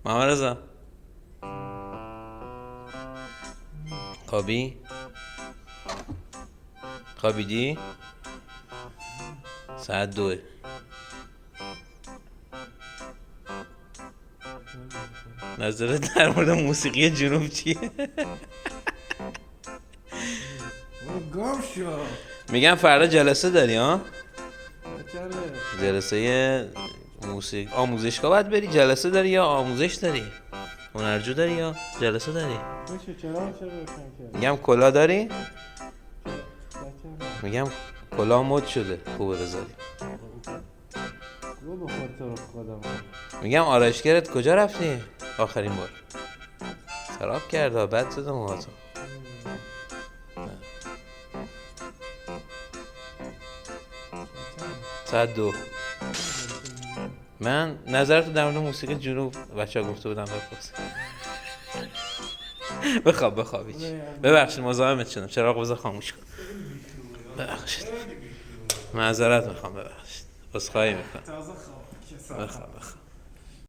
محمد رضا خوابی؟ خوابیدی؟ ساعت 2. نظرت در مورد موسیقی جنوب چیه؟ گم شو. میگم فردا جلسه داری ها؟ چرا؟ جلسه موسیقی آموزشگاه باید بری. جلسه داری یا آموزش داری؟ هنرجو داری یا جلسه داری؟ میشه چرا روشن کرد؟ میگم کلا داری؟ چرا؟ میگم کلا مد شده خوبه بذاری. گو بخور تو رو خودم. میگم آرایشگرت کجا رفتی آخرین بار؟ خراب کرده بد شده موهاتو. ساعت 2. من نظرتو در مورد موسیقی جنوب بچه ها گفته بودم بپرس. بخواب هیچ. ببخشید مزاحمت شدم. چراغ بذار خاموش کن. ببخشید. معذرت میخوام ببخشید. عذرخواهی میکنم. تازه خواب. بخواب.